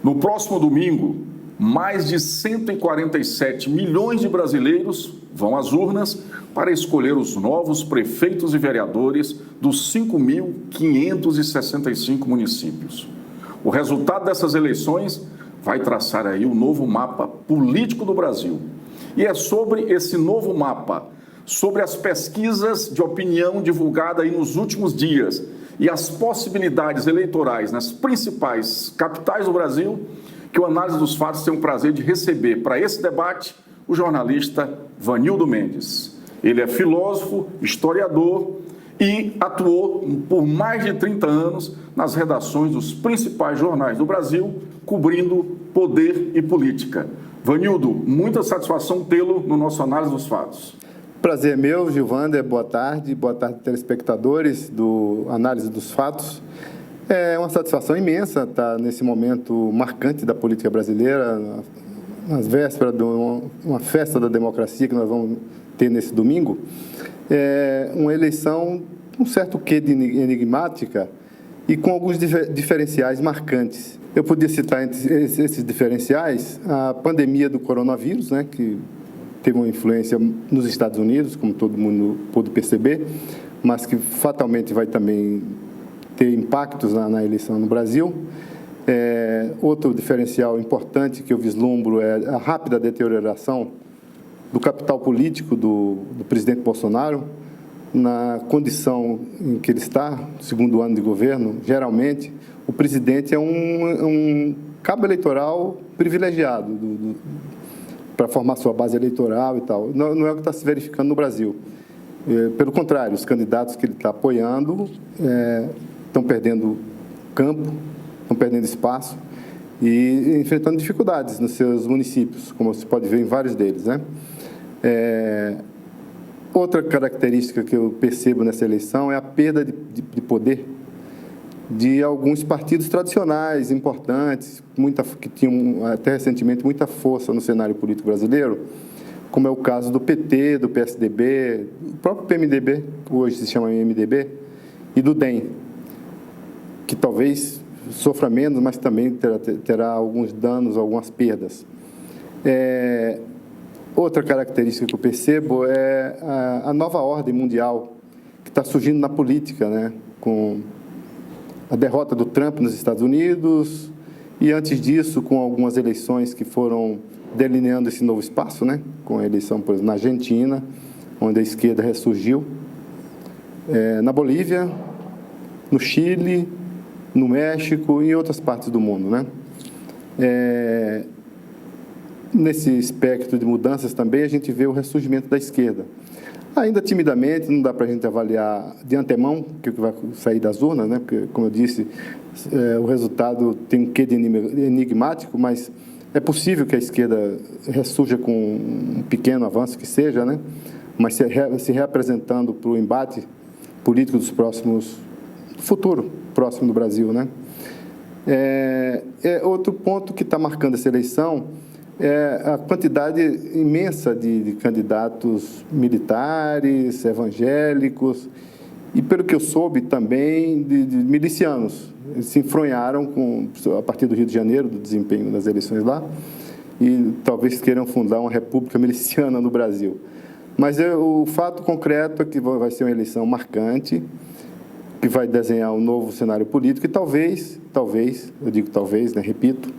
No próximo domingo, mais de 147 milhões de brasileiros vão às urnas para escolher os novos prefeitos e vereadores dos 5.565 municípios. O resultado dessas eleições vai traçar aí o novo mapa político do Brasil. E é sobre esse novo mapa, sobre as pesquisas de opinião divulgadas aí nos últimos dias e as possibilidades eleitorais nas principais capitais do Brasil, que o Análise dos Fatos tem o prazer de receber para esse debate o jornalista Vanildo Mendes. Ele é filósofo, historiador e atuou por mais de 30 anos nas redações dos principais jornais do Brasil, cobrindo poder e política. Vanildo, muita satisfação tê-lo no nosso Análise dos Fatos. Prazer meu, Gilvander. Boa tarde, telespectadores do Análise dos Fatos. É uma satisfação imensa estar nesse momento marcante da política brasileira, nas vésperas de uma festa da democracia que nós vamos ter nesse domingo. É uma eleição com um certo quê de enigmática e com alguns diferenciais marcantes. Eu podia citar entre esses diferenciais a pandemia do coronavírus, né, que teve uma influência nos Estados Unidos, como todo mundo pôde perceber, mas que fatalmente vai também ter impactos na eleição no Brasil. Outro diferencial importante que eu vislumbro é a rápida deterioração do capital político do presidente Bolsonaro, na condição em que ele está, segundo ano de governo. Geralmente, o presidente é um cabo eleitoral privilegiado para formar sua base eleitoral e tal. Não é o que está se verificando no Brasil. Pelo contrário, os candidatos que ele está apoiando estão perdendo campo, estão perdendo espaço e enfrentando dificuldades nos seus municípios, como você pode ver em vários deles, né? Outra característica que eu percebo nessa eleição é a perda de poder de alguns partidos tradicionais, importantes, que tinham até recentemente muita força no cenário político brasileiro, como é o caso do PT, do PSDB, do próprio PMDB, que hoje se chama MDB, e do DEM, que talvez sofra menos, mas também terá alguns danos, algumas perdas. Outra característica que eu percebo é a nova ordem mundial que está surgindo na política, né, com a derrota do Trump nos Estados Unidos e, antes disso, com algumas eleições que foram delineando esse novo espaço, né, com a eleição, por exemplo, na Argentina, onde a esquerda ressurgiu, na Bolívia, no Chile, no México e em outras partes do mundo, né? Nesse espectro de mudanças também a gente vê o ressurgimento da esquerda. Ainda timidamente, não dá para a gente avaliar de antemão o que vai sair das urnas, né? Porque, como eu disse, o resultado tem um quê de enigmático, mas é possível que a esquerda ressurja com um pequeno avanço que seja, né? Mas se reapresentando para o embate político futuro próximo do Brasil, né? Outro ponto que está marcando essa eleição é a quantidade imensa de candidatos militares, evangélicos e, pelo que eu soube, também de milicianos. Eles se enfronharam a partir do Rio de Janeiro, do desempenho das eleições lá, e talvez queiram fundar uma república miliciana no Brasil. Mas o fato concreto é que vai ser uma eleição marcante, que vai desenhar um novo cenário político e talvez, eu digo talvez, né, repito,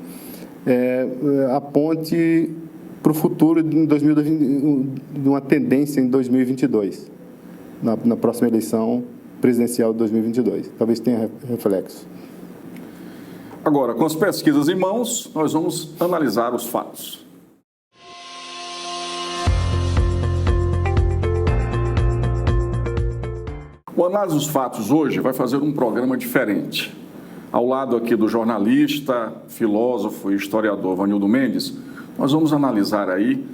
aponte para o futuro de 2020, de uma tendência em 2022, na próxima eleição presidencial de 2022. Talvez tenha reflexo. Agora, com as pesquisas em mãos, nós vamos analisar os fatos. O Análise dos Fatos hoje vai fazer um programa diferente. Ao lado aqui do jornalista, filósofo e historiador Vanildo Mendes, nós vamos analisar aí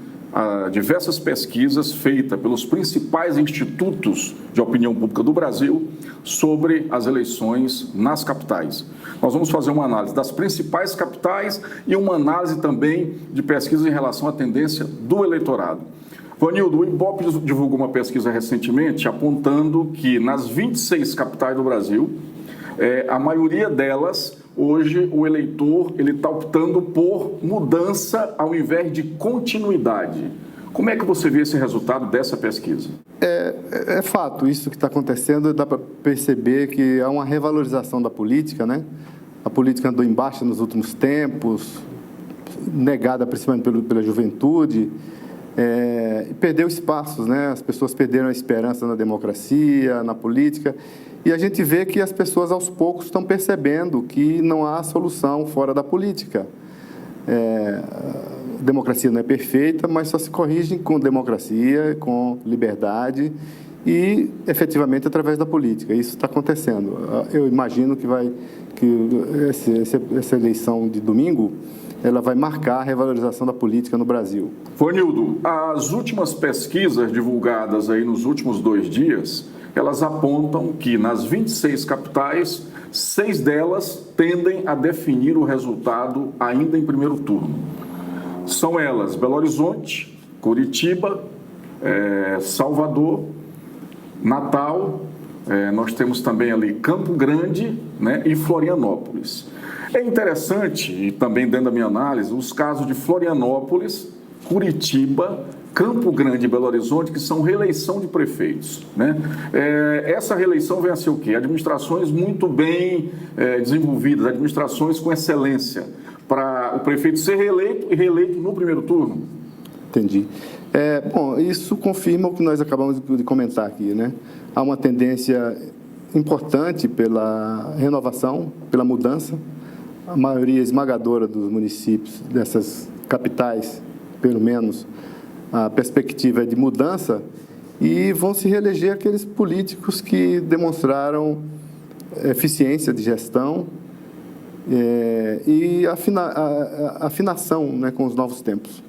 diversas pesquisas feitas pelos principais institutos de opinião pública do Brasil sobre as eleições nas capitais. Nós vamos fazer uma análise das principais capitais e uma análise também de pesquisas em relação à tendência do eleitorado. Vanildo, o Ibope divulgou uma pesquisa recentemente apontando que nas 26 capitais do Brasil, a maioria delas, hoje o eleitor ele está optando por mudança ao invés de continuidade. Como é que você vê esse resultado dessa pesquisa? É fato, isso que está acontecendo, dá para perceber que há uma revalorização da política, né? A política andou em baixa nos últimos tempos, negada principalmente pela juventude, perdeu espaços, né? As pessoas perderam a esperança na democracia, na política, e a gente vê que as pessoas aos poucos estão percebendo que não há solução fora da política. A democracia não é perfeita, mas só se corrige com democracia, com liberdade e, efetivamente, através da política. Isso está acontecendo. Eu imagino que essa eleição de domingo ela vai marcar a revalorização da política no Brasil. Vanildo, as últimas pesquisas divulgadas aí nos últimos 2 dias, elas apontam que nas 26 capitais, 6 delas tendem a definir o resultado ainda em primeiro turno. São elas Belo Horizonte, Curitiba, Salvador, Natal, nós temos também ali Campo Grande, né, e Florianópolis. É interessante, e também dentro da minha análise, os casos de Florianópolis, Curitiba, Campo Grande e Belo Horizonte, que são reeleição de prefeitos, né? Essa reeleição vem a ser o quê? Administrações muito bem desenvolvidas, administrações com excelência, para o prefeito ser reeleito e reeleito no primeiro turno. Entendi. Bom, isso confirma o que nós acabamos de comentar aqui, né? Há uma tendência importante pela renovação, pela mudança. A maioria esmagadora dos municípios dessas capitais, pelo menos, a perspectiva é de mudança e vão se reeleger aqueles políticos que demonstraram eficiência de gestão e afinação, né, com os novos tempos.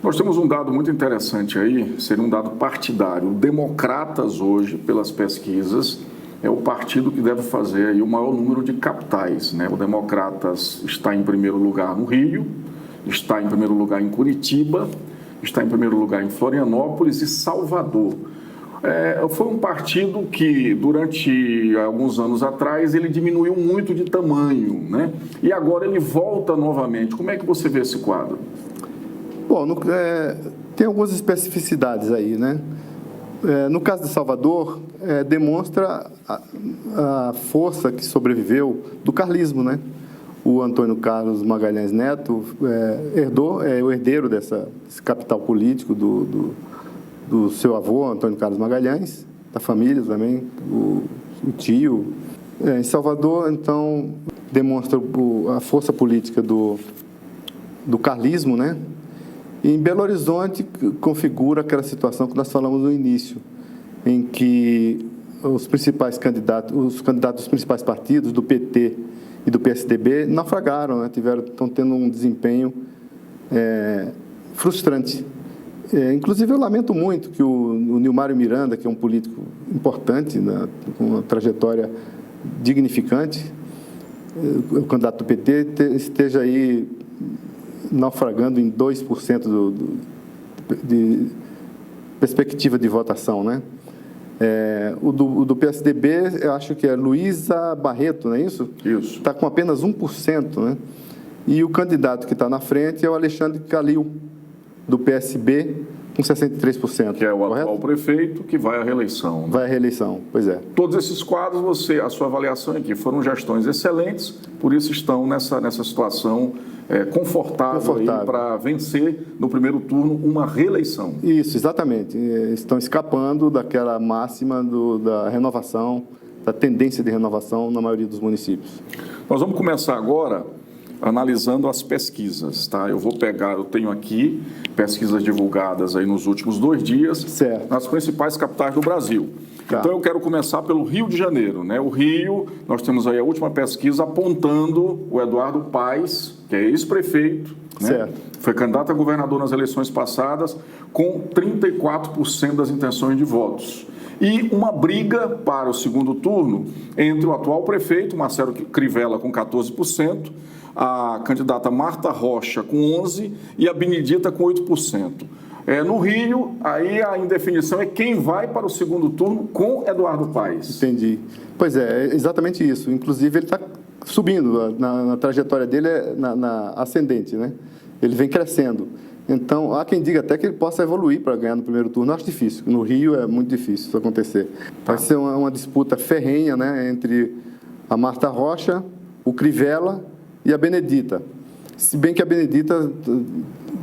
Nós temos um dado muito interessante aí, seria um dado partidário. O Democratas hoje, pelas pesquisas, é o partido que deve fazer aí o maior número de capitais, né? O Democratas está em primeiro lugar no Rio, está em primeiro lugar em Curitiba, está em primeiro lugar em Florianópolis e Salvador. Foi um partido que, durante alguns anos atrás, ele diminuiu muito de tamanho, né? E agora ele volta novamente. Como é que você vê esse quadro? Bom, tem algumas especificidades aí, né? No caso de Salvador, demonstra a força que sobreviveu do carlismo, né? O Antônio Carlos Magalhães Neto é o herdeiro desse capital político do seu avô, Antônio Carlos Magalhães, da família também, o tio. Em Salvador, então, demonstra a força política do carlismo, né? E em Belo Horizonte configura aquela situação que nós falamos no início, em que os candidatos dos principais partidos, do PT e do PSDB, naufragaram, né? Estão tendo um desempenho frustrante. Inclusive, eu lamento muito que o Nilmário Miranda, que é um político importante, né, com uma trajetória dignificante, o candidato do PT, esteja aí naufragando em 2% de perspectiva de votação, né? O do PSDB, eu acho que é Luísa Barreto, não é isso? Isso. Está com apenas 1%, né? E o candidato que está na frente é o Alexandre Calil, do PSB, com 63%. Que é o correto? atual prefeito que vai à reeleição. Né? Vai à reeleição, pois é. Todos esses quadros, a sua avaliação aqui, foram gestões excelentes, por isso estão nessa situação confortável. Para vencer no primeiro turno uma reeleição. Isso, exatamente. Estão escapando daquela máxima da renovação, da tendência de renovação na maioria dos municípios. Nós vamos começar agora analisando as pesquisas, tá? Eu tenho aqui pesquisas divulgadas aí nos últimos 2 dias, certo, nas principais capitais do Brasil. Tá. Então eu quero começar pelo Rio de Janeiro, né? O Rio, nós temos aí a última pesquisa apontando o Eduardo Paes, que é ex-prefeito, né? Certo. Foi candidato a governador nas eleições passadas, com 34% das intenções de votos. E uma briga para o segundo turno entre o atual prefeito, Marcelo Crivella, com 14%, a candidata Marta Rocha, com 11%, e a Benedita, com 8%. No Rio, aí a indefinição é quem vai para o segundo turno com Eduardo Paes. Entendi. Pois é exatamente isso. Inclusive, ele está subindo, na trajetória dele é na ascendente, né? Ele vem crescendo. Então, há quem diga até que ele possa evoluir para ganhar no primeiro turno. Eu acho difícil. No Rio é muito difícil isso acontecer. Vai ser uma disputa ferrenha, né, entre a Marta Rocha, o Crivella e a Benedita. Se bem que a Benedita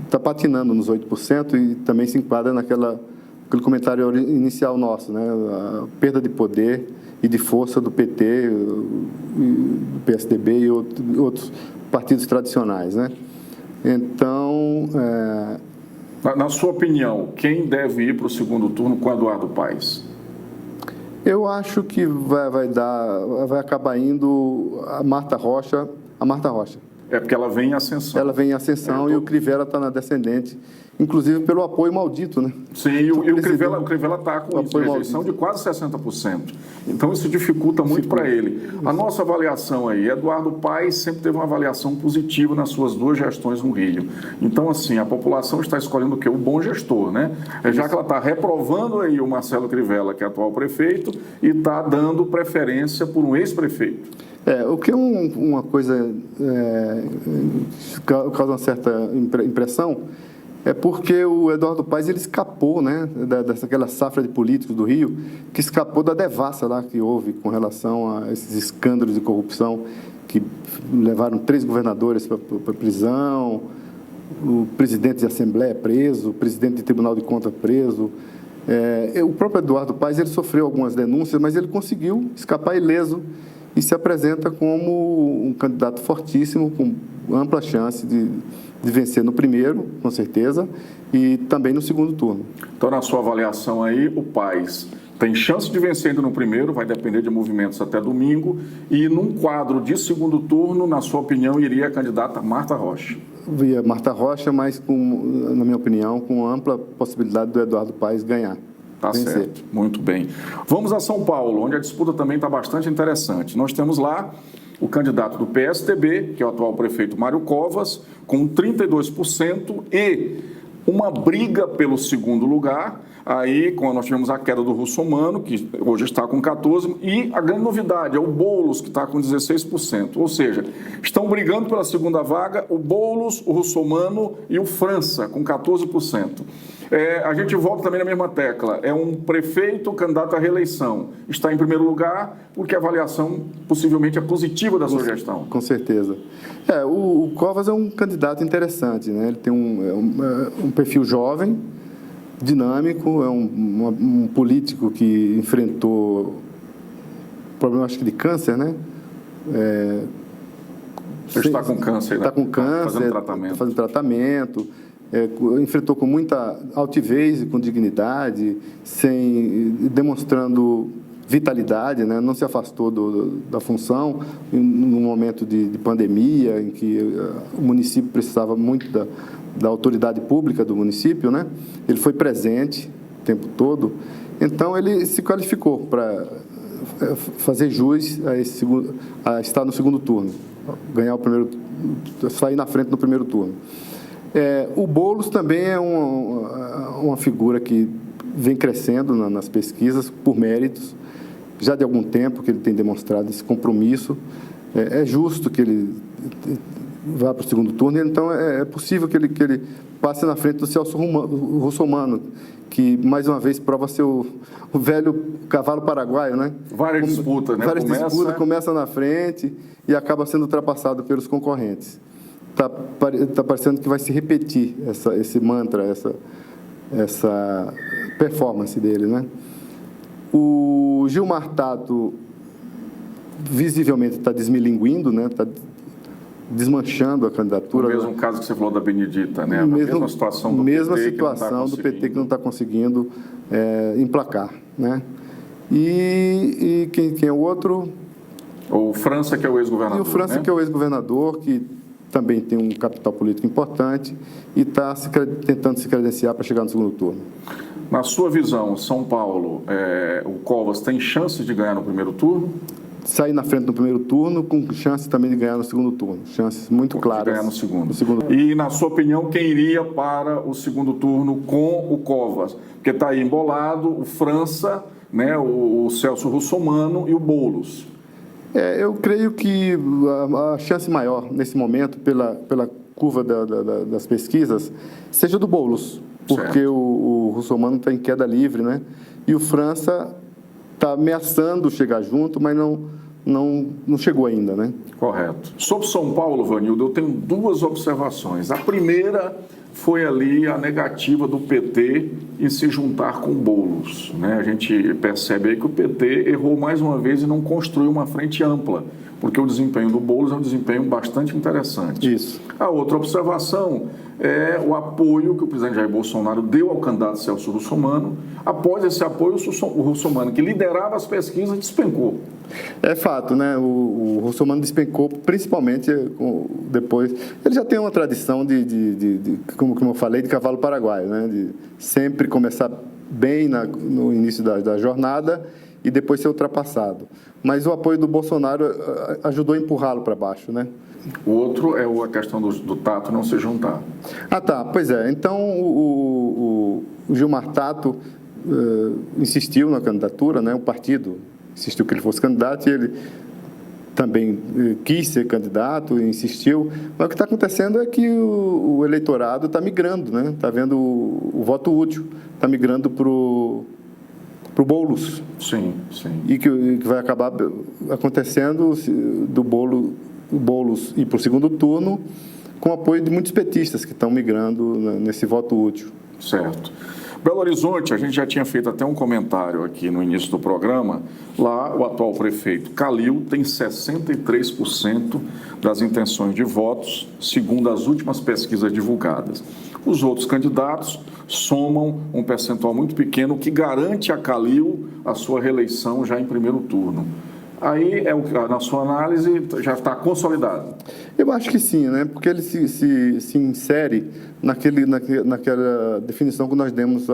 está patinando nos 8% e também se enquadra naquele comentário inicial nosso, né, a perda de poder e de força do PT, do PSDB e outros partidos tradicionais, né? Então, Na sua opinião, quem deve ir para o segundo turno com Eduardo Paes? eu acho que vai acabar indo a Marta Rocha. É porque ela vem em ascensão. Ela vem em ascensão e o Crivella está na descendente, inclusive pelo apoio maldito, né? Sim, e o Crivella está com rejeição de quase 60%. Então, isso dificulta muito para ele. A nossa avaliação aí, Eduardo Paes sempre teve uma avaliação positiva nas suas 2 gestões no Rio. Então, assim, a população está escolhendo o quê? O bom gestor, né? Já que ela está reprovando aí o Marcelo Crivella, que é atual prefeito, e está dando preferência por um ex-prefeito. O que é uma coisa causa uma certa impressão é porque o Eduardo Paes ele escapou, né, daquela safra de políticos do Rio, que escapou da devassa lá que houve com relação a esses escândalos de corrupção que levaram 3 governadores para prisão, o presidente de Assembleia preso, o presidente de Tribunal de Contas preso. O próprio Eduardo Paes ele sofreu algumas denúncias, mas ele conseguiu escapar ileso e se apresenta como um candidato fortíssimo, com ampla chance de vencer no primeiro, com certeza, e também no segundo turno. Então, na sua avaliação aí, o Paes tem chance de vencer ainda no primeiro, vai depender de movimentos até domingo, e num quadro de segundo turno, na sua opinião, iria a candidata Marta Rocha? Via Marta Rocha, mas, na minha opinião, com ampla possibilidade do Eduardo Paes ganhar. Tá certo, muito bem. Vamos a São Paulo, onde a disputa também está bastante interessante. Nós temos lá o candidato do PSDB, que é o atual prefeito Mário Covas, com 32%, e uma briga pelo segundo lugar. Aí, quando nós tivemos a queda do Russomano, que hoje está com 14%, e a grande novidade é o Boulos, que está com 16%. Ou seja, estão brigando pela segunda vaga o Boulos, o Russomano e o França, com 14%. A gente volta também na mesma tecla. É um prefeito candidato à reeleição. Está em primeiro lugar porque a avaliação possivelmente é positiva da sua gestão. Com certeza. O Covas é um candidato interessante, né? Ele tem um perfil jovem, dinâmico, é um político que enfrentou problema, acho que de câncer, né? Está com câncer, né? Está com câncer, fazendo fazendo tratamento. Enfrentou com muita altivez e com dignidade, demonstrando vitalidade, né? Não se afastou da função num momento de pandemia em que o município precisava muito da autoridade pública do município, né? Ele foi presente o tempo todo, então ele se qualificou para fazer jus a estar no segundo turno, sair na frente no primeiro turno. O Boulos também é uma figura que vem crescendo nas pesquisas por méritos, já de algum tempo que ele tem demonstrado esse compromisso. É justo que ele vá para o segundo turno, então é possível que ele passe na frente do Celso Russomano, que mais uma vez prova ser o velho cavalo paraguaio, né? Várias disputas, né? Várias disputas, começa na frente e acaba sendo ultrapassado pelos concorrentes. Tá parecendo que vai se repetir esse mantra, essa performance dele, né? O Gilmar Tato visivelmente está desmilinguindo, né? Está desmanchando a candidatura. O mesmo caso que você falou da Benedita, né? A mesma situação do PT que não está conseguindo emplacar, né? E quem é o outro? O França, que é o ex-governador. E o França, né? Que é o ex-governador, que também tem um capital político importante e está tentando se credenciar para chegar no segundo turno. Na sua visão, São Paulo, o Covas tem chances de ganhar no primeiro turno? Sair na frente no primeiro turno, com chance também de ganhar no segundo turno. Chances muito claras. De ganhar no segundo. E, na sua opinião, quem iria para o segundo turno com o Covas? Porque está aí embolado o França, né, o Celso Russomano e o Boulos. Eu creio que a chance maior, nesse momento, pela curva das pesquisas, seja do Boulos, porque o Russomano está em queda livre, né? E o França está ameaçando chegar junto, mas não chegou ainda, né? Correto. Sobre São Paulo, Vanildo, eu tenho duas observações. A primeira foi ali a negativa do PT em se juntar com Boulos, né? A gente percebe aí que o PT errou mais uma vez e não construiu uma frente ampla, porque o desempenho do Boulos é um desempenho bastante interessante. Isso. A outra observação é o apoio que o presidente Jair Bolsonaro deu ao candidato Celso Russomano. Após esse apoio, o Russomano, que liderava as pesquisas, despencou. É fato, né? O Russomano despencou, principalmente depois. Ele já tem uma tradição como eu falei, de cavalo paraguaio, né? De sempre começar bem no início da jornada e depois ser ultrapassado. Mas o apoio do Bolsonaro ajudou a empurrá-lo para baixo, né? O outro é a questão do Tato não se juntar. Tá. Pois é. Então, o Gilmar Tato insistiu na candidatura, né? O partido insistiu que ele fosse candidato e ele também quis ser candidato e insistiu. Mas o que está acontecendo é que o eleitorado está migrando, né? Está vendo o voto útil, está migrando para o Boulos. Sim. E que vai acabar acontecendo do Boulos ir para o segundo turno com o apoio de muitos petistas que estão migrando nesse voto útil. Certo. Belo Horizonte, a gente já tinha feito até um comentário aqui no início do programa. Lá, o atual prefeito Calil tem 63% das intenções de votos, segundo as últimas pesquisas divulgadas. Os outros candidatos somam um percentual muito pequeno, o que garante a Calil a sua reeleição já em primeiro turno. Aí, na sua análise, já está consolidado? Eu acho que sim, né? Porque ele se insere naquela definição que nós demos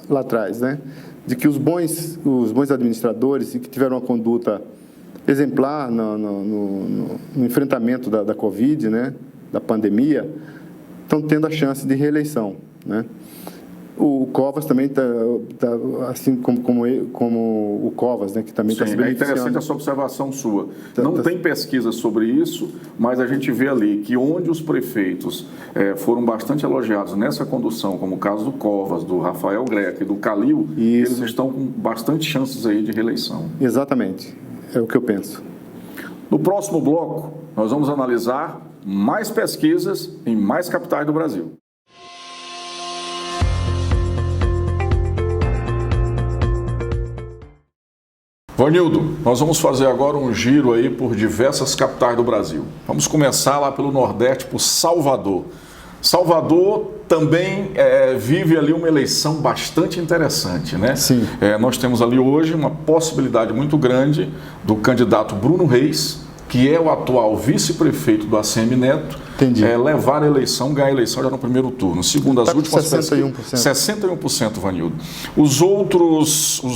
lá atrás, né? De que os bons administradores e que tiveram uma conduta exemplar no enfrentamento da Covid, né? Da pandemia, estão tendo a chance de reeleição, né? O Covas também está assim como o Covas, né, que também está se beneficiando. É interessante essa observação sua. Não tem pesquisa sobre isso, mas a gente vê ali que onde os prefeitos foram bastante elogiados nessa condução, como o caso do Covas, do Rafael Greca e do Calil, eles estão com bastante chances aí de reeleição. Exatamente, é o que eu penso. No próximo bloco, nós vamos analisar mais pesquisas em mais capitais do Brasil. Vanildo, nós vamos fazer agora um giro aí por diversas capitais do Brasil. Vamos começar lá pelo Nordeste, por Salvador. Salvador também vive ali uma eleição bastante interessante, né? Sim. Nós temos ali hoje uma possibilidade muito grande do candidato Bruno Reis, que é o atual vice-prefeito do ACM Neto, levar a eleição, ganhar a eleição já no primeiro turno. Segundo as últimas 61%. pesquisas, 61%, Vanildo. Os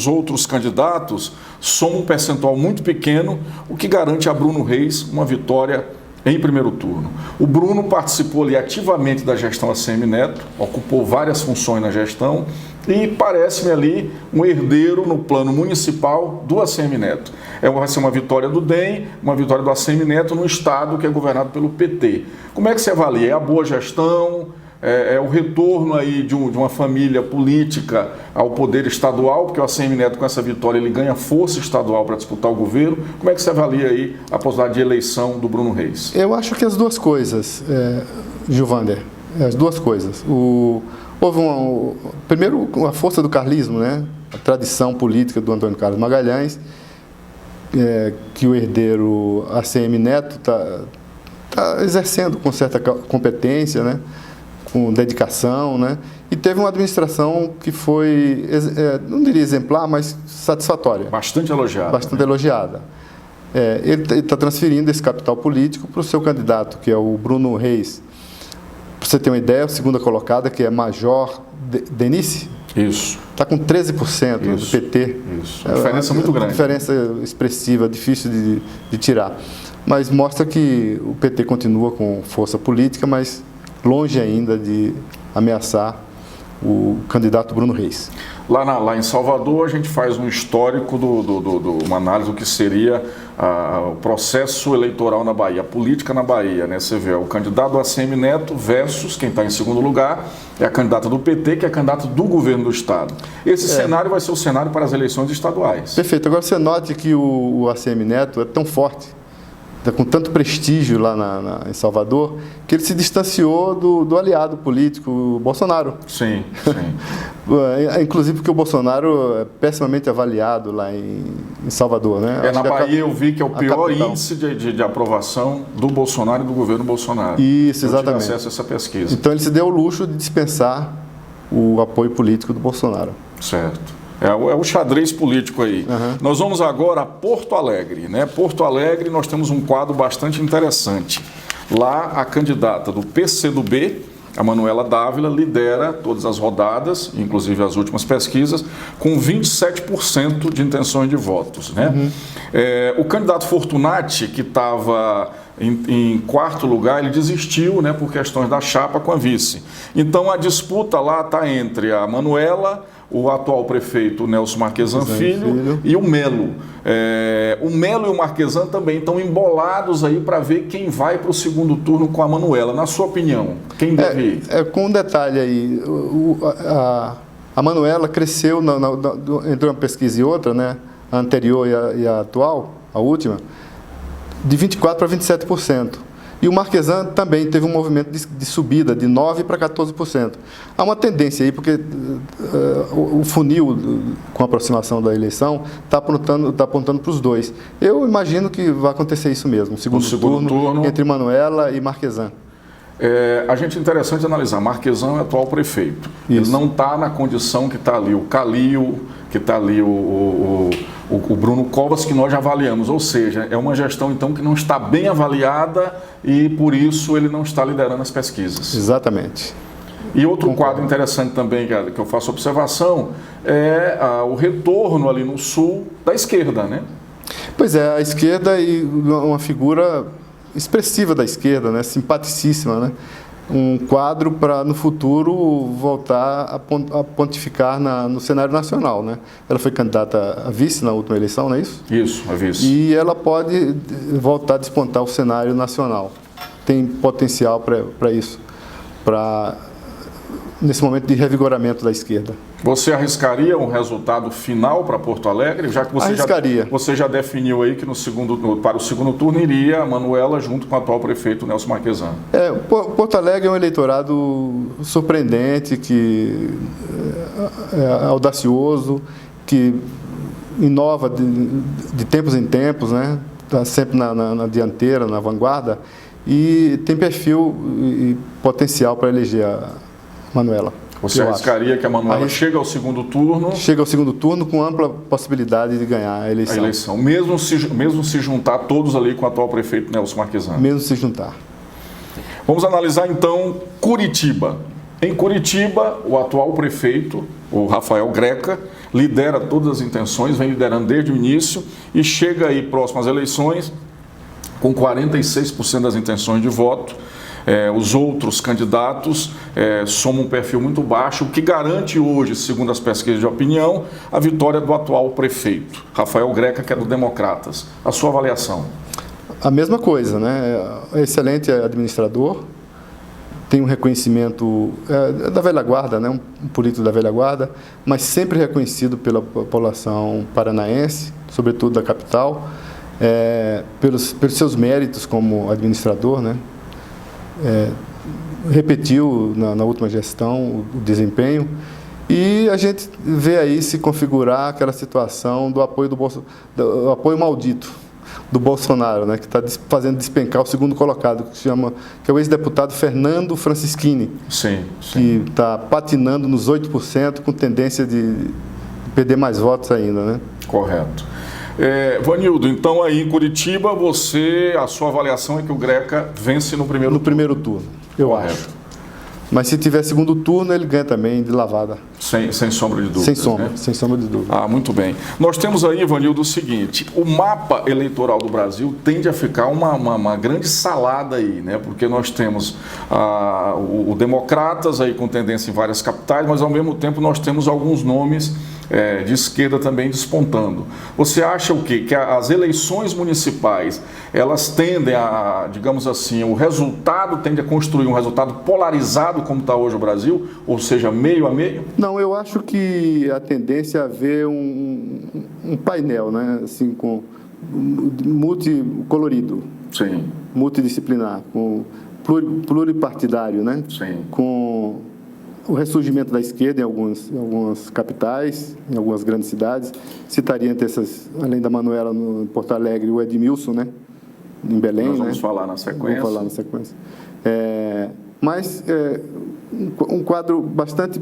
outros candidatos somam um percentual muito pequeno, o que garante a Bruno Reis uma vitória em primeiro turno. O Bruno participou ali ativamente da gestão ACM Neto, ocupou várias funções na gestão e parece-me ali um herdeiro no plano municipal do ACM Neto. Vai ser uma vitória do DEM, uma vitória do ACM Neto no estado que é governado pelo PT. Como é que você avalia? É a boa gestão? É o retorno aí de uma família política ao poder estadual, porque o ACM Neto com essa vitória ele ganha força estadual para disputar o governo. Como é que você avalia aí a possibilidade de eleição do Bruno Reis? Eu acho que as duas coisas, Gilvander, as duas coisas. Primeiro, a força do carlismo, né? A tradição política do Antônio Carlos Magalhães, que o herdeiro ACM Neto está exercendo com certa competência, né? Com dedicação, né? E teve uma administração que foi, não diria exemplar, mas satisfatória. Bastante elogiada. Bastante elogiada. Ele está transferindo esse capital político para o seu candidato, que é o Bruno Reis. Para você ter uma ideia, a segunda colocada, que é Major Denise, isso, está com 13% do PT. Isso. Uma diferença muito grande. Diferença expressiva, difícil de tirar. Mas mostra que o PT continua com força política, mas longe ainda de ameaçar o candidato Bruno Reis. Lá em Salvador, a gente faz um histórico, uma análise do que seria o processo eleitoral na Bahia, a política na Bahia, né? Você vê o candidato do ACM Neto versus quem está em segundo lugar, é a candidata do PT, que é a candidata do governo do Estado. Esse cenário vai ser o cenário para as eleições estaduais. Perfeito. Agora você note que o ACM Neto é tão forte, com tanto prestígio lá em Salvador, que ele se distanciou do aliado político, o Bolsonaro. Sim. Inclusive porque o Bolsonaro é pessimamente avaliado lá em Salvador, né? Na Bahia eu vi que é o pior índice de aprovação do Bolsonaro e do governo Bolsonaro. Isso, exatamente. Eu tive acesso a essa pesquisa. Então ele se deu o luxo de dispensar o apoio político do Bolsonaro. Certo. É o xadrez político aí. Uhum. Nós vamos agora a Porto Alegre, né? Porto Alegre, nós temos um quadro bastante interessante. Lá, a candidata do PCdoB, a Manuela Dávila, lidera todas as rodadas, inclusive as últimas pesquisas, com 27% de intenções de votos, né? Uhum. O candidato Fortunati, que estava em quarto lugar, ele desistiu, né, por questões da chapa com a vice. Então, a disputa lá está entre a Manuela, o atual prefeito Nelson Marquesan Filho e o Melo. O Melo e o Marquesan também estão embolados aí para ver quem vai para o segundo turno com a Manuela. Na sua opinião, quem deve ir? Com um detalhe aí, a Manuela cresceu entre uma pesquisa e outra, né, a anterior e a atual, a última, de 24% para 27%. E o Marquesan também teve um movimento de subida de 9% para 14%. Há uma tendência aí, porque o funil, com a aproximação da eleição, está apontando para os dois. Eu imagino que vai acontecer isso mesmo, segundo turno entre Manuela e Marquesan. A gente é interessante analisar. Marquesan é o atual prefeito. Isso. Ele não está na condição que está ali o Calil, que está ali o Bruno Covas, que nós já avaliamos. Ou seja, é uma gestão então que não está bem avaliada e por isso ele não está liderando as pesquisas. Exatamente. E outro quadro interessante também que eu faço observação é o retorno ali no sul da esquerda, né? Pois é, a esquerda e uma figura expressiva da esquerda, né? Simpaticíssima, né? Um quadro para, no futuro, voltar a pontificar no cenário nacional, né? Ela foi candidata a vice na última eleição, não é isso? Isso, a vice. E ela pode voltar a despontar o cenário nacional. Tem potencial para isso, nesse momento de revigoramento da esquerda. Você arriscaria um resultado final para Porto Alegre, já que você já definiu aí que para o segundo turno iria a Manuela junto com o atual prefeito Nelson Marquesan? Porto Alegre é um eleitorado surpreendente, que é audacioso, que inova de tempos em tempos, né? Está sempre na dianteira, na vanguarda, e tem perfil e potencial para eleger a Manuela. Você arriscaria que a Manuela chega ao segundo turno? Chega ao segundo turno com ampla possibilidade de ganhar a eleição. Mesmo se juntar todos ali com o atual prefeito Nelson Marquesan? Mesmo se juntar. Vamos analisar então Curitiba. Em Curitiba, o atual prefeito, o Rafael Greca, lidera todas as intenções, vem liderando desde o início e chega aí próximo às eleições com 46% das intenções de voto. Os outros candidatos somam um perfil muito baixo, o que garante hoje, segundo as pesquisas de opinião, a vitória do atual prefeito, Rafael Greca, que é do Democratas. A sua avaliação? A mesma coisa, né? É excelente administrador, tem um reconhecimento da velha guarda, né? Um político da velha guarda, mas sempre reconhecido pela população paranaense, sobretudo da capital, pelos seus méritos como administrador, né? Repetiu na última gestão o desempenho e a gente vê aí se configurar aquela situação do apoio do apoio maldito do Bolsonaro, né, que está fazendo despencar o segundo colocado, que é o ex-deputado Fernando Francischini, que está patinando nos 8% com tendência de perder mais votos ainda, né? Correto. Vanildo, então aí em Curitiba, a sua avaliação é que o Greca vence no primeiro turno? Eu acho. Mas se tiver segundo turno, ele ganha também de lavada. Sem sombra de dúvida. Sem sombra de dúvida. Ah, muito bem. Nós temos aí, Ivanildo, o seguinte: o mapa eleitoral do Brasil tende a ficar uma grande salada aí, né? Porque nós temos o Democratas aí com tendência em várias capitais, mas ao mesmo tempo nós temos alguns nomes de esquerda também despontando. Você acha o quê? Que as eleições municipais, elas tendem a, digamos assim, o resultado tende a construir um resultado polarizado como está hoje o Brasil, ou seja, meio a meio? Não, eu acho que a tendência é haver um painel, né? Assim, com multicolorido, Sim. multidisciplinar, com pluripartidário, né? Sim. Com o ressurgimento da esquerda em algumas capitais, em algumas grandes cidades. Citaria entre essas, além da Manuela no Porto Alegre, o Edmilson, né? Em Belém. Nós vamos né? falar na sequência. Vamos falar na sequência. Mas um quadro bastante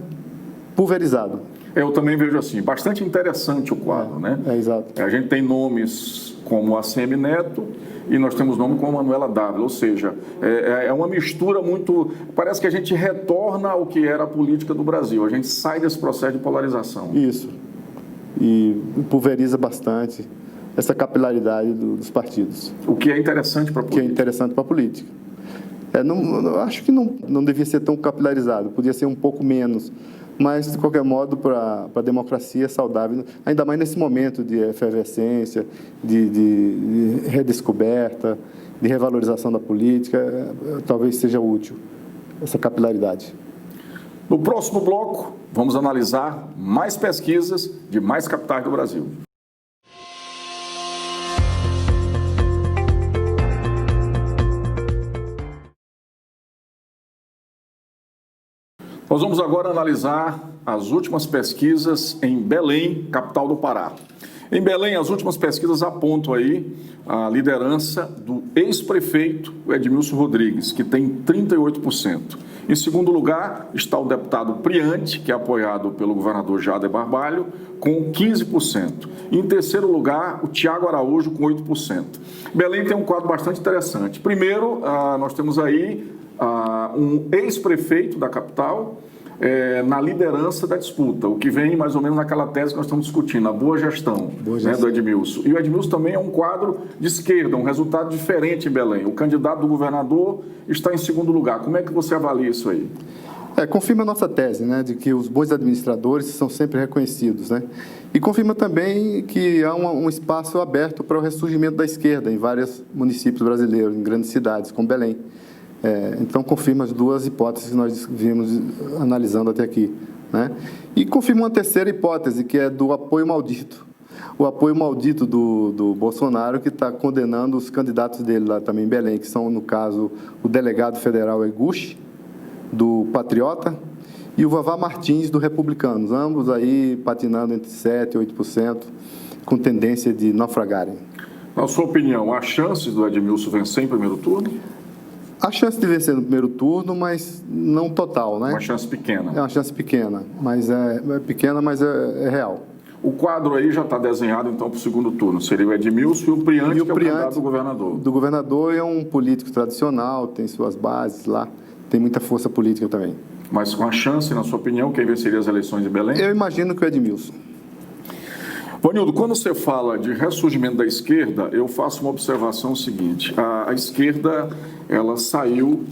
pulverizado. Eu também vejo assim, bastante interessante o quadro, né? Exato. A gente tem nomes como ACM Neto e nós temos nome como Manuela Dávila, ou seja, é uma mistura muito... Parece que a gente retorna ao que era a política do Brasil, a gente sai desse processo de polarização. Isso. E pulveriza bastante essa capilaridade dos partidos. O que é interessante para a política. Que é interessante para a política. Eu acho que não devia ser tão capilarizado, podia ser um pouco menos, mas, de qualquer modo, para a democracia é saudável, ainda mais nesse momento de efervescência, de redescoberta, de revalorização da política, talvez seja útil essa capilaridade. No próximo bloco, vamos analisar mais pesquisas de mais capitais do Brasil. Nós vamos agora analisar as últimas pesquisas em Belém, capital do Pará. Em Belém, as últimas pesquisas apontam aí a liderança do ex-prefeito Edmilson Rodrigues, que tem 38%. Em segundo lugar está o deputado Priante, que é apoiado pelo governador Jader Barbalho, com 15%. Em terceiro lugar, o Tiago Araújo, com 8%. Belém tem um quadro bastante interessante. Primeiro, nós temos aí um ex-prefeito da capital na liderança da disputa, o que vem mais ou menos naquela tese que nós estamos discutindo, a boa gestão, né, do Edmilson. E o Edmilson também é um quadro de esquerda, um resultado diferente em Belém. O candidato do governador está em segundo lugar. Como é que você avalia isso aí? Confirma a nossa tese, né, de que os bons administradores são sempre reconhecidos, né? E confirma também que há um espaço aberto para o ressurgimento da esquerda em vários municípios brasileiros, em grandes cidades, como Belém. Então, confirma as duas hipóteses que nós vimos analisando até aqui, né? E confirma uma terceira hipótese, que é do apoio maldito. O apoio maldito do Bolsonaro, que está condenando os candidatos dele lá também em Belém, que são, no caso, o delegado federal Eguchi, do Patriota, e o Vavá Martins, do Republicanos, ambos aí patinando entre 7% e 8%, com tendência de naufragarem. Na sua opinião, há chances do Edmilson vencer em primeiro turno? Há chance de vencer no primeiro turno, mas não total, né? Uma chance pequena. É uma chance pequena, mas é real. O quadro aí já está desenhado, então, para o segundo turno. Seria o Edmilson e o Priante, que é o candidato do governador. Do governador é um político tradicional, tem suas bases lá, tem muita força política também. Mas com a chance, na sua opinião, quem venceria as eleições de Belém? Eu imagino que o Edmilson. Vanildo, quando você fala de ressurgimento da esquerda, eu faço uma observação seguinte. A esquerda, ela saiu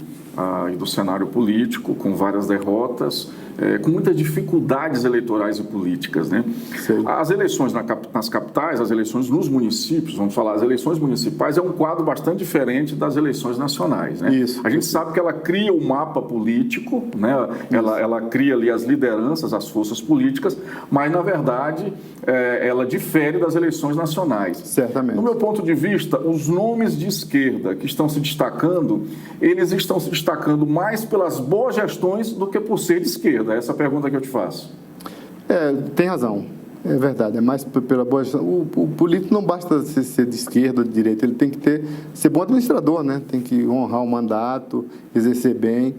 do cenário político com várias derrotas, com muitas dificuldades eleitorais e políticas, né? Sim. As eleições nas capitais, as eleições nos municípios, vamos falar, as eleições municipais é um quadro bastante diferente das eleições nacionais, né? Isso. A gente sabe que ela cria um mapa político, né? Ela cria ali as lideranças, as forças políticas, mas, na verdade, ela difere das eleições nacionais. Certamente. No meu ponto de vista, os nomes de esquerda que estão se destacando, eles estão se destacando mais pelas boas gestões do que por ser de esquerda. Essa é a pergunta que eu te faço. Tem razão. É verdade, é mais pela boa gestão. O político não basta ser de esquerda ou de direita, ele tem que ser bom administrador, né? Tem que honrar o mandato, exercer bem.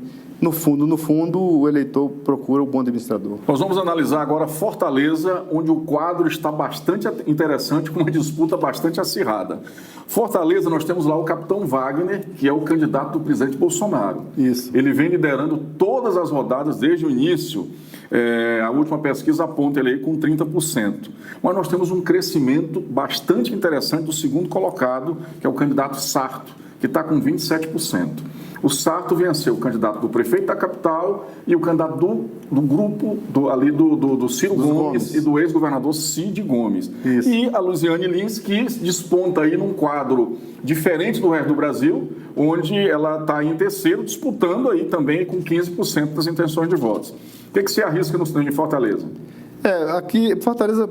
no fundo, o eleitor procura o bom administrador. Nós vamos analisar agora Fortaleza, onde o quadro está bastante interessante, com uma disputa bastante acirrada. Fortaleza, nós temos lá o capitão Wagner, que é o candidato do presidente Bolsonaro. Isso. Ele vem liderando todas as rodadas desde o início. A última pesquisa aponta ele aí com 30%. Mas nós temos um crescimento bastante interessante do segundo colocado, que é o candidato Sarto, que está com 27%. O Sarto venceu o candidato do prefeito da capital e o candidato do grupo do Ciro Gomes e do ex-governador Cid Gomes. Isso. E a Luziane Lins, que desponta aí num quadro diferente do resto do Brasil, onde ela está em terceiro, disputando aí também com 15% das intenções de votos. O que você arrisca no cinema de Fortaleza? Aqui, Fortaleza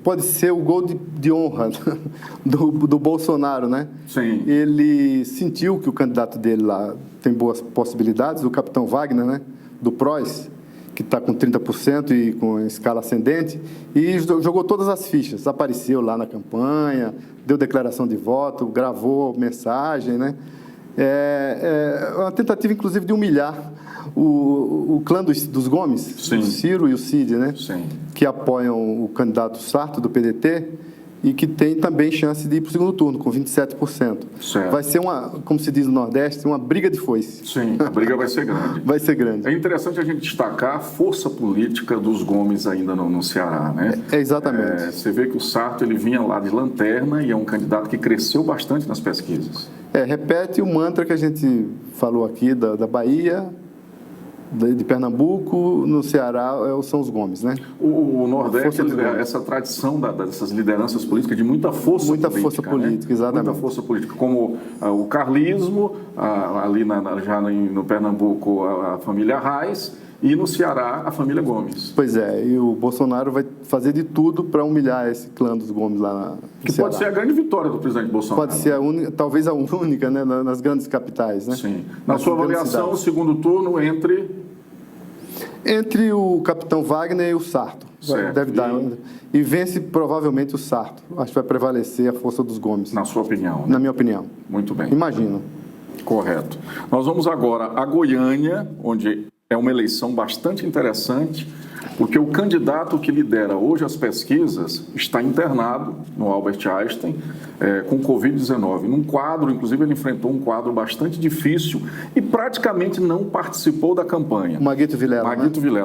pode ser o gol de honra do Bolsonaro, né? Sim. Ele sentiu que o candidato dele lá tem boas possibilidades, o capitão Wagner, né? Do PROS, que está com 30% e com escala ascendente, e jogou todas as fichas. Apareceu lá na campanha, deu declaração de voto, gravou mensagem, né? Uma tentativa, inclusive, de humilhar o clã dos Gomes, Sim. o Ciro e o Cid, né? Sim. Que apoiam o candidato Sarto, do PDT, e que tem também chance de ir para o segundo turno, com 27%. Certo. Vai ser como se diz no Nordeste, uma briga de foice. Sim, a briga vai ser grande. Vai ser grande. É interessante a gente destacar a força política dos Gomes ainda no Ceará, né? Exatamente. Você vê que o Sarto ele vinha lá de lanterna e é um candidato que cresceu bastante nas pesquisas. Repete o mantra que a gente falou aqui da Bahia, de Pernambuco, no Ceará são os Gomes, né? O Nordeste, essa tradição dessas lideranças políticas de muita força política. Muita força política, né? Exatamente. Muita força política, como o carlismo, ali já no Pernambuco a família Reis, e no Ceará a família Gomes. Pois é, e o Bolsonaro vai fazer de tudo para humilhar esse clã dos Gomes lá no Que Ceará. pode ser a grande vitória do presidente Bolsonaro. Pode ser talvez a única, né, nas grandes capitais, né? Sim. Na sua avaliação, o segundo turno entre o capitão Wagner e o Sarto. Certo. Deve dar. E vence provavelmente o Sarto. Acho que vai prevalecer a força dos Gomes. Na sua opinião, né? Na minha opinião. Muito bem. Imagino. Correto. Nós vamos agora a Goiânia, onde é uma eleição bastante interessante, porque o candidato que lidera hoje as pesquisas está internado no Albert Einstein com Covid-19. Num quadro, inclusive ele enfrentou um quadro bastante difícil e praticamente não participou da campanha. Maguito Vilela.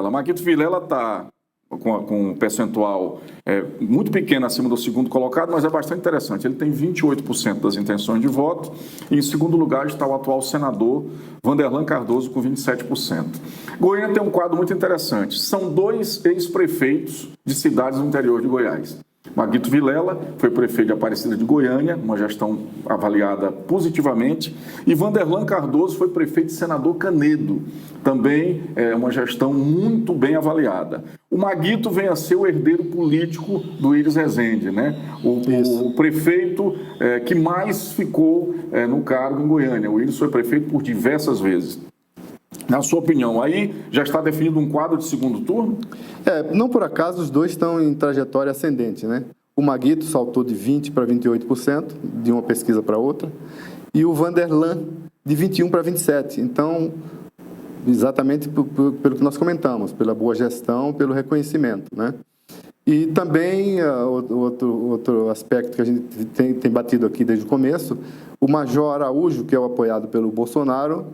Maguito Vilela está com um percentual muito pequeno acima do segundo colocado, mas é bastante interessante. Ele tem 28% das intenções de voto e em segundo lugar está o atual senador Vanderlan Cardoso com 27%. Goiânia tem um quadro muito interessante. São dois ex-prefeitos de cidades no interior de Goiás. Maguito Vilela foi prefeito de Aparecida de Goiânia, uma gestão avaliada positivamente, e Vanderlan Cardoso foi prefeito de Senador Canedo, também uma gestão muito bem avaliada. O Maguito vem a ser o herdeiro político do Iris Rezende, né? O prefeito que mais ficou no cargo em Goiânia. O Iris foi prefeito por diversas vezes. Na sua opinião, aí já está definido um quadro de segundo turno? Não por acaso os dois estão em trajetória ascendente, né? O Maguito saltou de 20% para 28%, de uma pesquisa para outra, e o Vanderlan de 21% para 27%. Então, exatamente pelo que nós comentamos, pela boa gestão, pelo reconhecimento, né? E também, outro aspecto que a gente tem batido aqui desde o começo, o Major Araújo, que é o apoiado pelo Bolsonaro,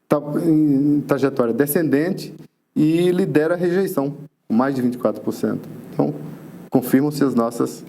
está em trajetória descendente e lidera a rejeição, com mais de 24%. Então, confirmam-se as nossas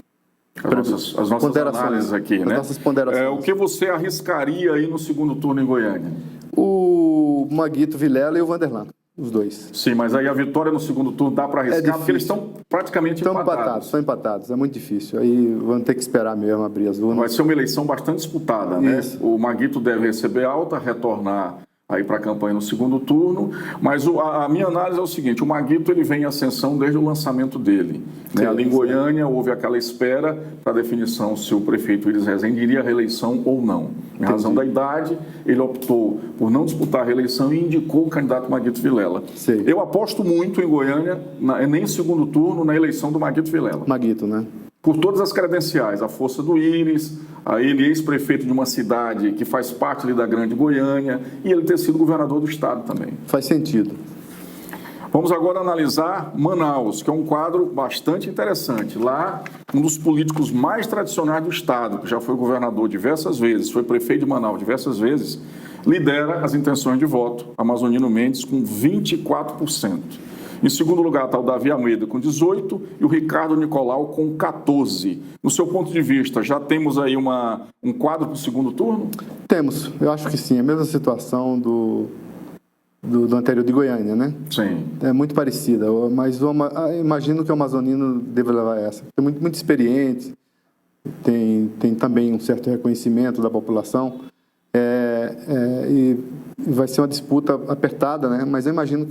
análises aqui, né? As nossas ponderações. O que você arriscaria aí no segundo turno em Goiânia? O Maguito Vilela e o Vanderlan, os dois. Sim, mas aí a vitória no segundo turno dá para arriscar, porque eles estão praticamente empatados. Estão empatados, é muito difícil. Aí vamos ter que esperar mesmo abrir as urnas. Vai ser uma eleição bastante disputada, né? Isso. O Maguito deve receber alta, retornar aí para a campanha no segundo turno, mas a minha análise é o seguinte: o Maguito ele vem em ascensão desde o lançamento dele. Né? Ali em Goiânia houve aquela espera para a definição se o prefeito Iris Rezende iria à reeleição ou não. Em razão da idade, ele optou por não disputar a reeleição e indicou o candidato Maguito Vilela. Sim. Eu aposto muito em Goiânia, nem em segundo turno, na eleição do Maguito Vilela. Maguito, né? por todas as credenciais, a força do Íris, a ele ex-prefeito de uma cidade que faz parte ali da Grande Goiânia, e ele ter sido governador do estado também. Faz sentido. Vamos agora analisar Manaus, que é um quadro bastante interessante. Lá, um dos políticos mais tradicionais do estado, que já foi governador diversas vezes, foi prefeito de Manaus diversas vezes, lidera as intenções de voto, Amazonino Mendes, com 24%. Em segundo lugar está o Davi Almeida com 18% e o Ricardo Nicolau com 14%. No seu ponto de vista, já temos aí um quadro para o segundo turno? Temos, eu acho que sim. A mesma situação do anterior de Goiânia, né? Sim. É muito parecida, mas imagino que o amazonino deva levar essa. É muito experiente, tem também um certo reconhecimento da população. E vai ser uma disputa apertada, né? Mas eu imagino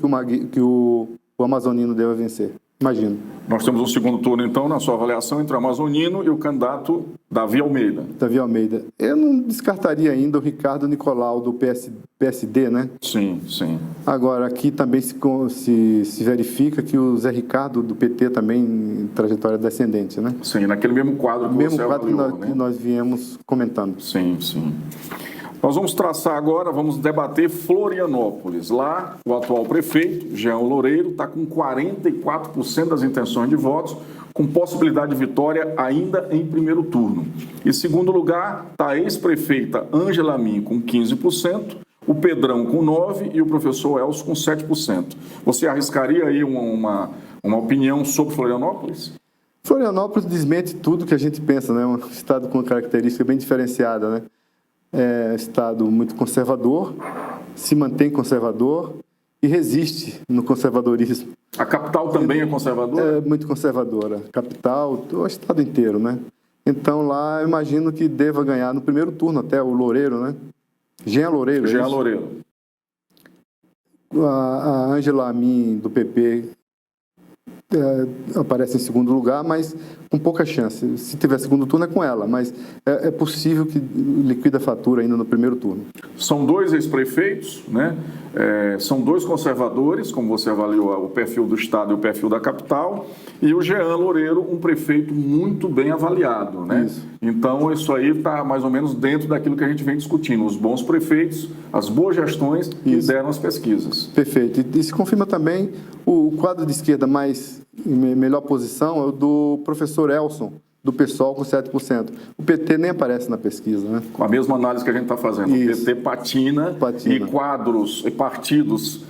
que o amazonino deva vencer. Imagino. Nós temos um segundo turno, então, na sua avaliação, entre o amazonino e o candidato Davi Almeida. Davi Almeida. Eu não descartaria ainda o Ricardo Nicolau, do PSD, né? Sim, sim. Agora, aqui também se verifica que o Zé Ricardo, do PT, também trajetória descendente, né? Sim, naquele mesmo quadro que você avaliou, que nós viemos comentando. Sim, sim. Nós vamos traçar agora, vamos debater Florianópolis. Lá, o atual prefeito, Jean Loureiro, está com 44% das intenções de votos, com possibilidade de vitória ainda em primeiro turno. Em segundo lugar, está a ex-prefeita Ângela Min, com 15%, o Pedrão com 9% e o professor Elcio com 7%. Você arriscaria aí uma opinião sobre Florianópolis? Florianópolis desmente tudo que a gente pensa, né? Um estado com uma característica bem diferenciada, né? É um estado muito conservador, se mantém conservador e resiste no conservadorismo. A capital também é conservadora? É muito conservadora. Capital, o estado inteiro, né? Então lá eu imagino que deva ganhar no primeiro turno até o Loureiro, né? Jean Loureiro. Jean Loureiro. A Ângela Min, do PP, aparece em segundo lugar, mas com pouca chance. Se tiver segundo turno é com ela, mas é possível que liquide a fatura ainda no primeiro turno. São dois ex-prefeitos, né? São dois conservadores, como você avaliou o perfil do estado e o perfil da capital, e o Jean Loureiro, um prefeito muito bem avaliado, né? Isso. Então isso aí está mais ou menos dentro daquilo que a gente vem discutindo, os bons prefeitos, as boas gestões que lideram as pesquisas. Perfeito. E se confirma também o quadro de esquerda melhor posição é o do professor Elson, do PSOL, com 7%. O PT nem aparece na pesquisa, né? Com a mesma análise que a gente está fazendo. Isso. O PT patina e quadros e partidos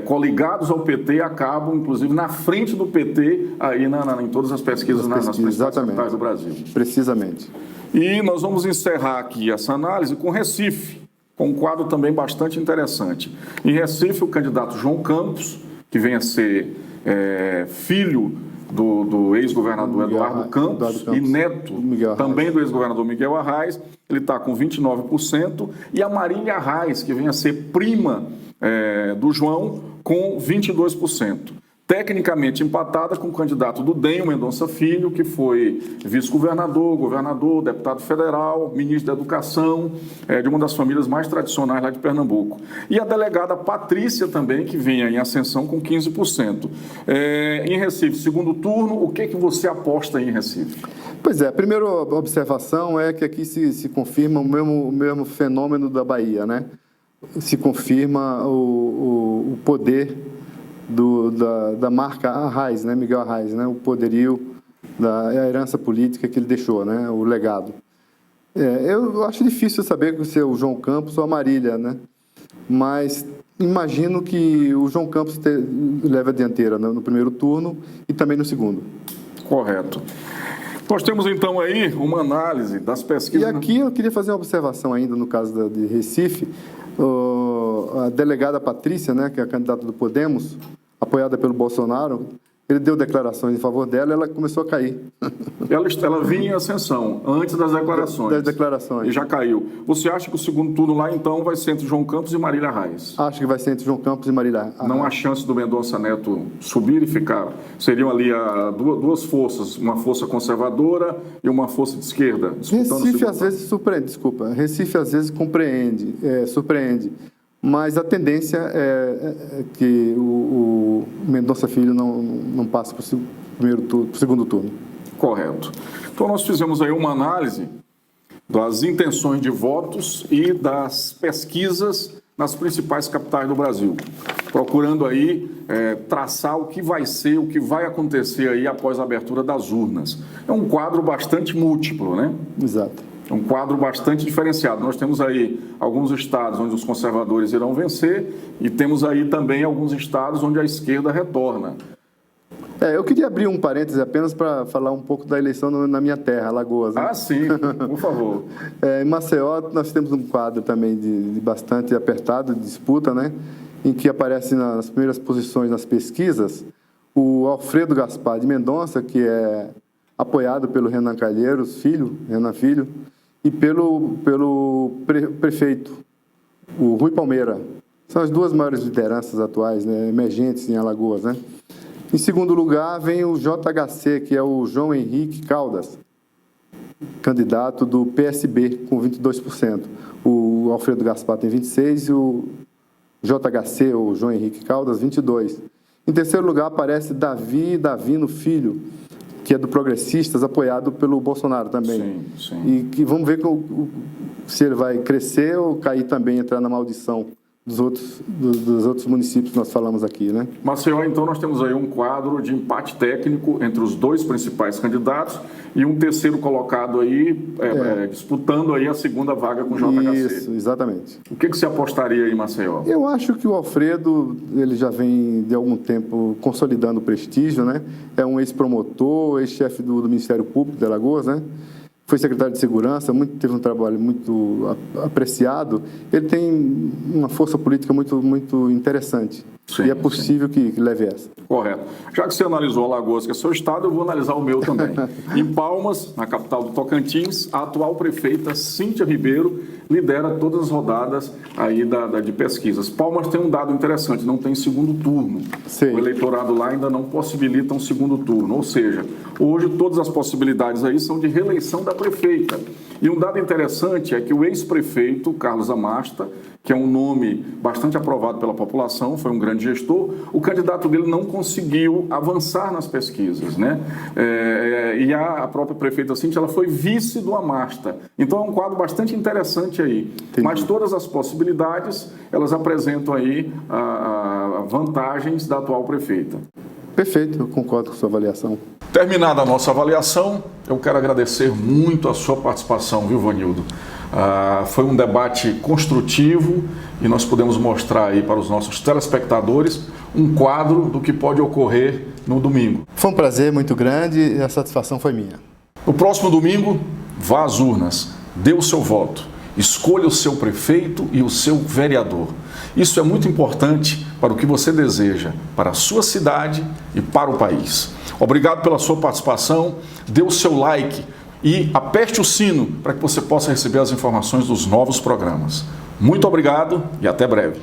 coligados ao PT acabam, inclusive, na frente do PT aí em todas as pesquisas nas principais capitais do Brasil. Precisamente. E nós vamos encerrar aqui essa análise com Recife, com um quadro também bastante interessante. Em Recife, o candidato João Campos, que vem a ser filho do ex-governador Eduardo Campos e neto também do ex-governador Miguel Arraes, ele está com 29%, e a Marília Arraes, que vem a ser prima do João, com 22%. Tecnicamente empatada com o candidato do DEM, o Mendonça Filho, que foi vice-governador, governador, deputado federal, ministro da Educação, de uma das famílias mais tradicionais lá de Pernambuco. E a delegada Patrícia também, que vem em ascensão com 15%. Em Recife, segundo turno, o que você aposta em Recife? Pois é, a primeira observação é que aqui se confirma o mesmo fenômeno da Bahia, né? Se confirma o poder da marca Arraes, né? Miguel Arraes, né? O poderio, a herança política que ele deixou, né? O legado. Eu acho difícil saber se é o João Campos ou a Marília, né? Mas imagino que o João Campos leva a dianteira, né? No primeiro turno e também no segundo. Correto. Nós temos então aí uma análise das pesquisas. E aqui eu queria fazer uma observação ainda no caso de Recife. A delegada Patrícia, né, que é a candidata do Podemos, apoiada pelo Bolsonaro, ele deu declarações em favor dela e ela começou a cair. Ela vinha em ascensão, antes das declarações. Das declarações. E já caiu. Você acha que o segundo turno lá, então, vai ser entre João Campos e Marília Arraes? Acho que vai ser entre João Campos e Marília Arraes. Não há chance do Mendonça Neto subir e ficar? Seriam ali duas forças, uma força conservadora e uma força de esquerda? Recife às vezes surpreende, Recife às vezes surpreende. Mas a tendência é que o Mendonça Filho não passe para o segundo turno. Correto. Então nós fizemos aí uma análise das intenções de votos e das pesquisas nas principais capitais do Brasil, procurando aí traçar o que vai ser, o que vai acontecer aí após a abertura das urnas. É um quadro bastante múltiplo, né? Exato. É um quadro bastante diferenciado. Nós temos aí alguns estados onde os conservadores irão vencer e temos aí também alguns estados onde a esquerda retorna. Eu queria abrir um parêntese apenas para falar um pouco da eleição na minha terra, Alagoas. Né? Ah, sim, por favor. Em Maceió, nós temos um quadro também de bastante apertado, de disputa, né? Em que aparece nas primeiras posições nas pesquisas o Alfredo Gaspar de Mendonça, que é apoiado pelo Renan Calheiros Renan Filho, e pelo prefeito, o Rui Palmeira. São as duas maiores lideranças atuais, né? Emergentes em Alagoas, né? Em segundo lugar, vem o JHC, que é o João Henrique Caldas, candidato do PSB, com 22%. O Alfredo Gaspar tem 26% e o JHC, o João Henrique Caldas, 22%. Em terceiro lugar, aparece Davi Davino Filho, que é do Progressistas, apoiado pelo Bolsonaro também. Sim, sim. E que vamos ver se ele vai crescer ou cair também, entrar na maldição dos outros municípios que nós falamos aqui, né? Maceió, então, nós temos aí um quadro de empate técnico entre os dois principais candidatos e um terceiro colocado aí, disputando aí a segunda vaga com o JHC. Isso, exatamente. O que você apostaria aí, Maceió? Eu acho que o Alfredo, ele já vem de algum tempo consolidando o prestígio, né? É um ex-promotor, ex-chefe do Ministério Público de Alagoas, né? Foi secretário de Segurança, teve um trabalho muito apreciado. Ele tem uma força política muito interessante. Sim, e é possível que leve essa. Correto. Já que você analisou Alagoas, que é seu estado, eu vou analisar o meu também. Em Palmas, na capital do Tocantins, a atual prefeita Cíntia Ribeiro lidera todas as rodadas aí de pesquisas. Palmas tem um dado interessante, não tem segundo turno. Sim. O eleitorado lá ainda não possibilita um segundo turno. Ou seja, hoje todas as possibilidades aí são de reeleição da prefeita. E um dado interessante é que o ex-prefeito, Carlos Amasta, que é um nome bastante aprovado pela população, foi um grande gestor, o candidato dele não conseguiu avançar nas pesquisas, né? E a própria prefeita Cíntia, ela foi vice do Amasta. Então é um quadro bastante interessante aí. Entendi. Mas todas as possibilidades, elas apresentam aí vantagens da atual prefeita. Perfeito, eu concordo com a sua avaliação. Terminada a nossa avaliação, eu quero agradecer muito a sua participação, viu, Vanildo? Foi um debate construtivo e nós podemos mostrar aí para os nossos telespectadores um quadro do que pode ocorrer no domingo. Foi um prazer muito grande e a satisfação foi minha. No próximo domingo, vá às urnas, dê o seu voto, escolha o seu prefeito e o seu vereador. Isso é muito importante para o que você deseja, para a sua cidade e para o país. Obrigado pela sua participação, dê o seu like e aperte o sino para que você possa receber as informações dos novos programas. Muito obrigado e até breve.